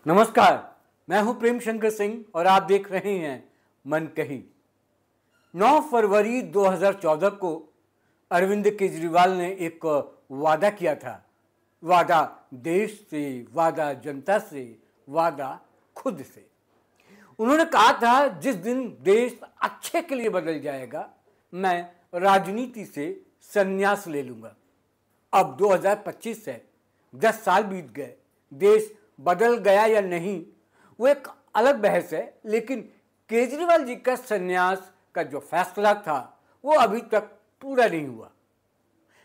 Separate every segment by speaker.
Speaker 1: नमस्कार, मैं हूं प्रेम शंकर सिंह और आप देख रहे हैं मन कहीं। 9 फरवरी 2014 को अरविंद केजरीवाल ने एक वादा किया था। वादा देश से, वादा जनता से, वादा खुद से। उन्होंने कहा था जिस दिन देश अच्छे के लिए बदल जाएगा मैं राजनीति से संन्यास ले लूंगा। अब 2025 है, 10 साल बीत गए। देश बदल गया या नहीं वो एक अलग बहस है, लेकिन केजरीवाल जी का संन्यास का जो फैसला था वो अभी तक पूरा नहीं हुआ।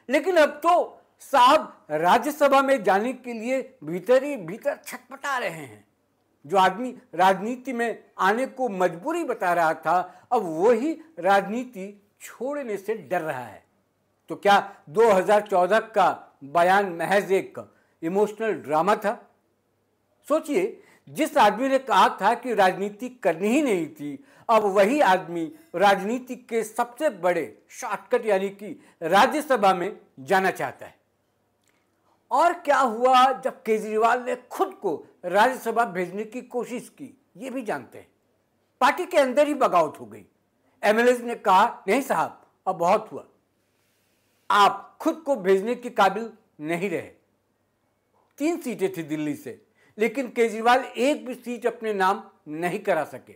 Speaker 1: लेकिन अब तो साहब राज्यसभा में जाने के लिए भीतर ही भीतर छटपटा रहे हैं। जो आदमी राजनीति में आने को मजबूरी बता रहा था, अब वही राजनीति छोड़ने से डर रहा है। तो क्या 2014 का बयान महज एक इमोशनल ड्रामा था? सोचिए, जिस आदमी ने कहा था कि राजनीति करनी ही नहीं थी, अब वही आदमी राजनीति के सबसे बड़े शॉर्टकट यानी कि राज्यसभा में जाना चाहता है। और क्या हुआ जब केजरीवाल ने खुद को राज्यसभा भेजने की कोशिश की, ये भी जानते हैं। पार्टी के अंदर ही बगावत हो गई। एमएलए ने कहा नहीं साहब, अब बहुत हुआ, आप खुद को भेजने के काबिल नहीं रहे। 3 सीटें थी दिल्ली से, लेकिन केजरीवाल एक भी सीट अपने नाम नहीं करा सके।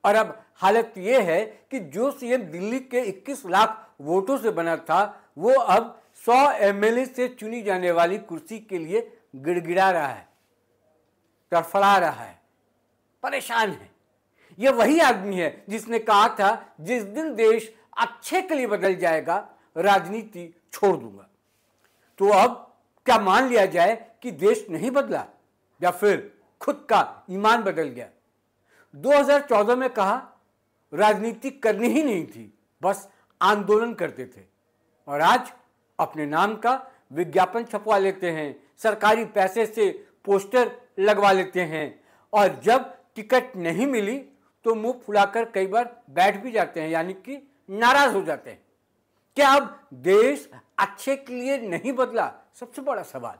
Speaker 1: और अब हालत यह है कि जो सीएम दिल्ली के 21 लाख वोटों से बना था, वो अब 100 एमएलए से चुनी जाने वाली कुर्सी के लिए गिड़गिड़ा रहा है, तड़फड़ा रहा है, परेशान है। यह वही आदमी है जिसने कहा था जिस दिन देश अच्छे के लिए बदल जाएगा राजनीति छोड़ दूंगा। तो अब क्या मान लिया जाए कि देश नहीं बदला या फिर खुद का ईमान बदल गया? 2014 में कहा राजनीति करनी ही नहीं थी, बस आंदोलन करते थे। और आज अपने नाम का विज्ञापन छपवा लेते हैं, सरकारी पैसे से पोस्टर लगवा लेते हैं, और जब टिकट नहीं मिली तो मुंह फुलाकर कई बार बैठ भी जाते हैं, यानी कि नाराज हो जाते हैं। क्या अब देश अच्छे के लिए नहीं बदला? सबसे बड़ा सवाल।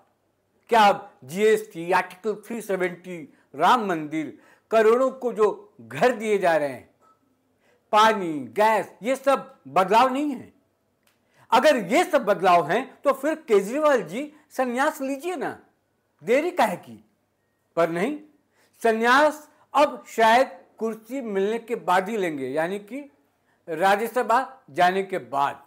Speaker 1: क्या अब जीएसटी, आर्टिकल 370, राम मंदिर, करोड़ों को जो घर दिए जा रहे हैं, पानी, गैस, ये सब बदलाव नहीं है? अगर ये सब बदलाव हैं तो फिर केजरीवाल जी संन्यास लीजिए ना, देरी काहे की? पर नहीं, संन्यास अब शायद कुर्सी मिलने के बाद ही लेंगे, यानी कि राज्यसभा जाने के बाद।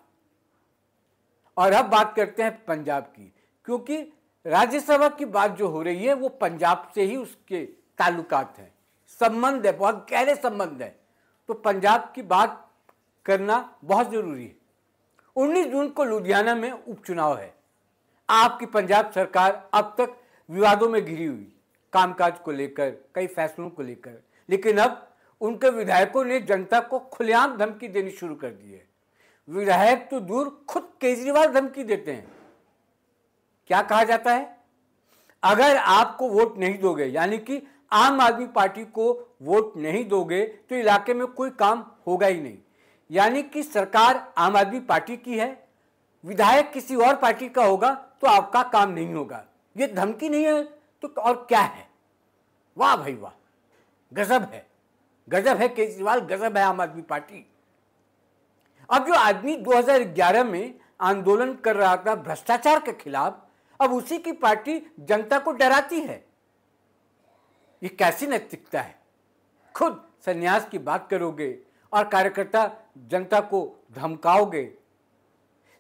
Speaker 1: और अब बात करते हैं पंजाब की, क्योंकि राज्यसभा की बात जो हो रही है वो पंजाब से ही उसके ताल्लुकात हैं, संबंध है, बहुत गहरे संबंध है। तो पंजाब की बात करना बहुत जरूरी है। 19 जून को लुधियाना में उपचुनाव है। आपकी पंजाब सरकार अब तक विवादों में घिरी हुई, कामकाज को लेकर, कई फैसलों को लेकर, लेकिन अब उनके विधायकों ने जनता को खुलेआम धमकी देनी शुरू कर दी है। विधायक तो दूर, खुद केजरीवाल धमकी देते हैं। क्या कहा जाता है? अगर आपको वोट नहीं दोगे, यानी कि आम आदमी पार्टी को वोट नहीं दोगे, तो इलाके में कोई काम होगा ही नहीं। यानी कि सरकार आम आदमी पार्टी की है, विधायक किसी और पार्टी का होगा तो आपका काम नहीं होगा। ये धमकी नहीं है तो और क्या है? वाह भाई वाह, गजब है, गजब है केजरीवाल, गजब है आम आदमी पार्टी। अब जो आदमी 2011 में आंदोलन कर रहा था भ्रष्टाचार के खिलाफ, अब उसी की पार्टी जनता को डराती है। ये कैसी नैतिकता है? खुद संन्यास की बात करोगे और कार्यकर्ता जनता को धमकाओगे।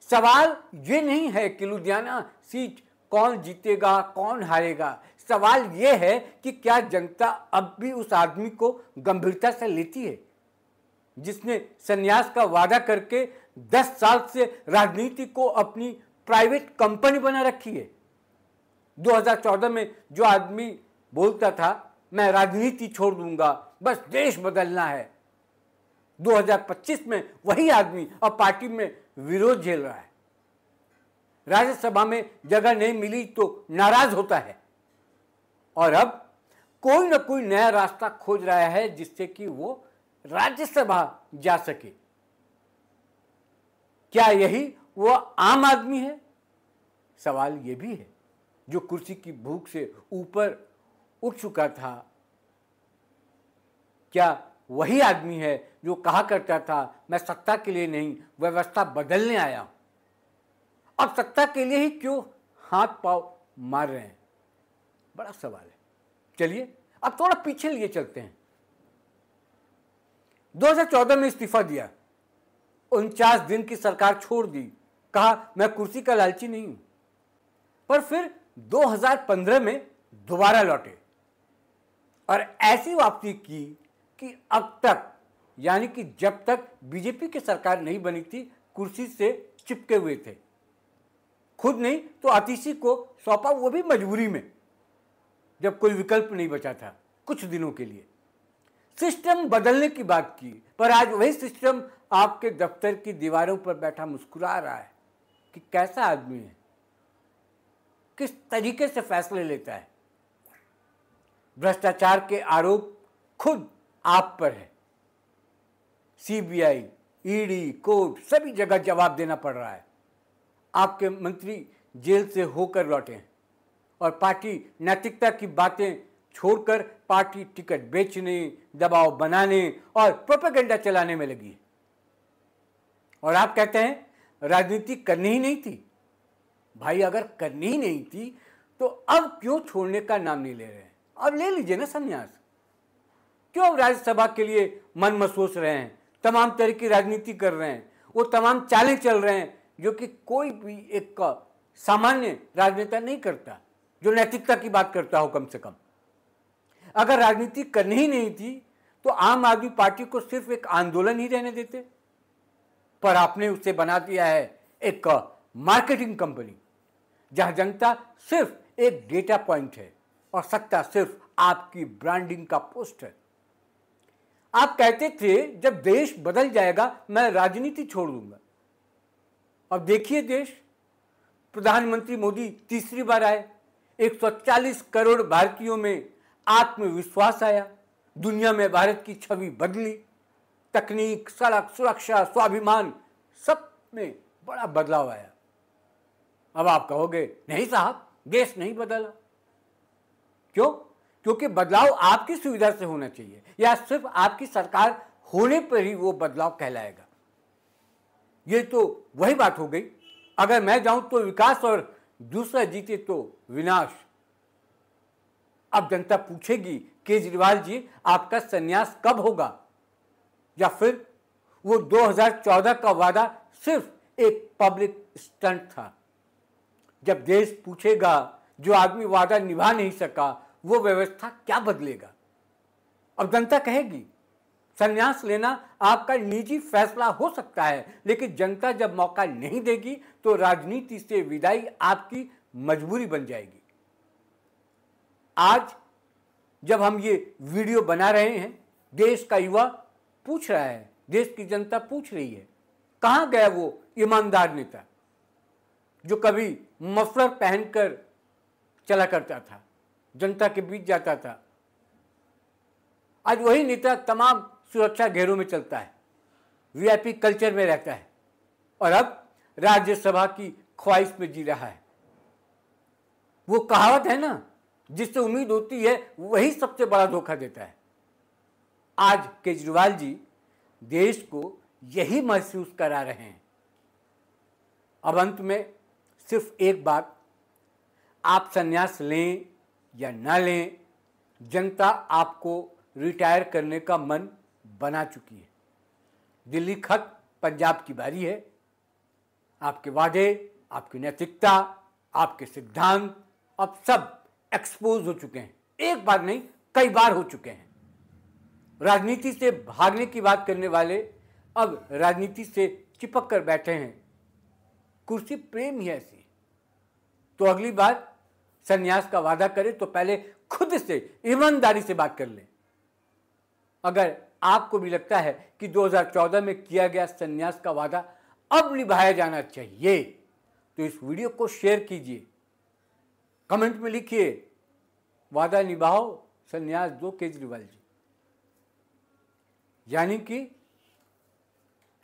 Speaker 1: सवाल ये नहीं है कि लुधियाना सीट कौन जीतेगा, कौन हारेगा। सवाल ये है कि क्या जनता अब भी उस आदमी को गंभीरता से लेती है जिसने संन्यास का वादा करके 10 साल से राजनीति को अपनी प्राइवेट कंपनी बना रखी है। 2014 में जो आदमी बोलता था मैं राजनीति छोड़ दूंगा, बस देश बदलना है, 2025 में वही आदमी अब पार्टी में विरोध झेल रहा है। राज्यसभा में जगह नहीं मिली तो नाराज होता है, और अब कोई ना कोई नया रास्ता खोज रहा है जिससे कि वो राज्यसभा जा सके। क्या यही वो आम आदमी है? सवाल यह भी है जो कुर्सी की भूख से ऊपर उठ चुका था। क्या वही आदमी है जो कहा करता था मैं सत्ता के लिए नहीं व्यवस्था बदलने आया हूं? अब सत्ता के लिए ही क्यों हाथ पांव मार रहे हैं? बड़ा सवाल है। चलिए अब थोड़ा पीछे लिए चलते हैं। 2014 में इस्तीफा दिया, 49 दिन की सरकार छोड़ दी, कहा मैं कुर्सी का लालची नहीं हूं। पर फिर 2015 में दोबारा लौटे और ऐसी वापसी की कि अब तक, यानी कि जब तक बीजेपी की सरकार नहीं बनी थी, कुर्सी से चिपके हुए थे। खुद नहीं तो आतिशी को सौंपा, वो भी मजबूरी में, जब कोई विकल्प नहीं बचा था कुछ दिनों के लिए। सिस्टम बदलने की बात की, पर आज वही सिस्टम आपके दफ्तर की दीवारों पर बैठा मुस्कुरा रहा है कि कैसा आदमी है, किस तरीके से फैसले लेता है। भ्रष्टाचार के आरोप खुद आप पर है। सीबीआई, ईडी, कोर्ट सभी जगह जवाब देना पड़ रहा है। आपके मंत्री जेल से होकर लौटे हैं और पार्टी नैतिकता की बातें छोड़कर पार्टी टिकट बेचने, दबाव बनाने और प्रोपेगेंडा चलाने में लगी है। और आप कहते हैं राजनीति करनी ही नहीं थी। भाई अगर करनी ही नहीं थी तो अब क्यों छोड़ने का नाम नहीं ले रहे हैं? अब ले लीजिए ना संन्यास। क्यों राज्यसभा के लिए मन महसूस रहे हैं, तमाम तरह की राजनीति कर रहे हैं, वो तमाम चालें चल रहे हैं जो कि कोई भी एक सामान्य राजनेता नहीं करता, जो नैतिकता की बात करता हो कम से कम। अगर राजनीति करनी ही नहीं थी तो आम आदमी पार्टी को सिर्फ एक आंदोलन ही रहने देते, पर आपने उसे बना दिया है एक मार्केटिंग कंपनी, जहां जनता सिर्फ एक डेटा पॉइंट है और सत्ता सिर्फ आपकी ब्रांडिंग का पोस्टर। आप कहते थे जब देश बदल जाएगा मैं राजनीति छोड़ दूंगा। अब देखिए देश, प्रधानमंत्री मोदी तीसरी बार आए, 140 करोड़ भारतीयों में आत्मविश्वास आया, दुनिया में भारत की छवि बदली, तकनीक, सड़क, सुरक्षा, स्वाभिमान सब में बड़ा बदलाव आया। अब आप कहोगे नहीं साहब, देश नहीं बदला। क्यों? क्योंकि बदलाव आपकी सुविधा से होना चाहिए, या सिर्फ आपकी सरकार होने पर ही वो बदलाव कहलाएगा। ये तो वही बात हो गई, अगर मैं जाऊं तो विकास और दूसरा जीते तो विनाश। अब जनता पूछेगी केजरीवाल जी आपका संन्यास कब होगा? या फिर वो 2014 का वादा सिर्फ एक पब्लिक स्टंट था? जब देश पूछेगा जो आदमी वादा निभा नहीं सका वो व्यवस्था क्या बदलेगा? अब जनता कहेगी संन्यास लेना आपका निजी फैसला हो सकता है, लेकिन जनता जब मौका नहीं देगी तो राजनीति से विदाई आपकी मजबूरी बन जाएगी। आज जब हम ये वीडियो बना रहे हैं, देश का युवा पूछ रहा है, देश की जनता पूछ रही है, कहां गया वो ईमानदार नेता जो कभी मफलर पहनकर चला करता था, जनता के बीच जाता था? आज वही नेता तमाम सुरक्षा घेरों में चलता है, वीआईपी कल्चर में रहता है और अब राज्यसभा की ख्वाहिश में जी रहा है। वो कहावत है ना, जिससे उम्मीद होती है वही सबसे बड़ा धोखा देता है। आज केजरीवाल जी देश को यही महसूस करा रहे हैं। अब अंत में सिर्फ एक बात, आप संन्यास लें या ना लें, जनता आपको रिटायर करने का मन बना चुकी है। दिल्ली खत, पंजाब की बारी है। आपके वादे, आपकी नैतिकता, आपके सिद्धांत अब सब एक्सपोज हो चुके हैं। एक बार नहीं, कई बार हो चुके हैं। राजनीति से भागने की बात करने वाले अब राजनीति से चिपक कर बैठे हैं। कुर्सी प्रेम ही ऐसी। तो अगली बार संन्यास का वादा करें तो पहले खुद से ईमानदारी से बात कर लें। अगर आपको भी लगता है कि 2014 में किया गया संन्यास का वादा अब निभाया जाना चाहिए तो इस वीडियो को शेयर कीजिए, कमेंट में लिखिए वादा निभाओ, संन्यास दो केजरीवाल जी। यानी कि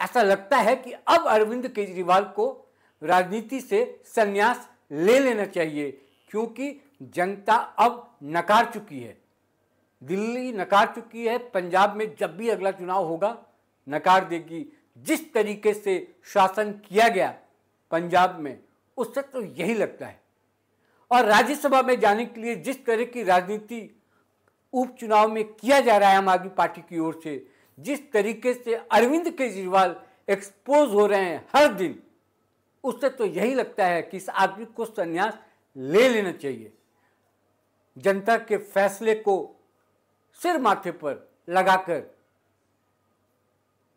Speaker 1: ऐसा लगता है कि अब अरविंद केजरीवाल को राजनीति से संन्यास ले लेना चाहिए, क्योंकि जनता अब नकार चुकी है। दिल्ली नकार चुकी है, पंजाब में जब भी अगला चुनाव होगा नकार देगी। जिस तरीके से शासन किया गया पंजाब में, उससे तो यही लगता है। और राज्यसभा में जाने के लिए जिस तरह की राजनीति उपचुनाव में किया जा रहा है आम आदमी पार्टी की ओर से, जिस तरीके से अरविंद केजरीवाल एक्सपोज हो रहे हैं हर दिन, उससे तो यही लगता है कि इस आदमी को संन्यास ले लेना चाहिए। जनता के फैसले को सिर माथे पर लगाकर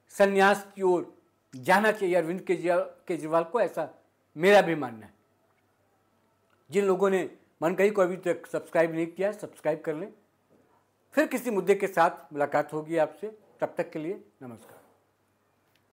Speaker 1: संन्यास की ओर जाना चाहिए अरविंद केजरीवाल को, ऐसा मेरा भी मानना है। जिन लोगों ने मन कही को अभी तक सब्सक्राइब नहीं किया, सब्सक्राइब कर लें। फिर किसी मुद्दे के साथ मुलाकात होगी आपसे, तब तक के लिए नमस्कार।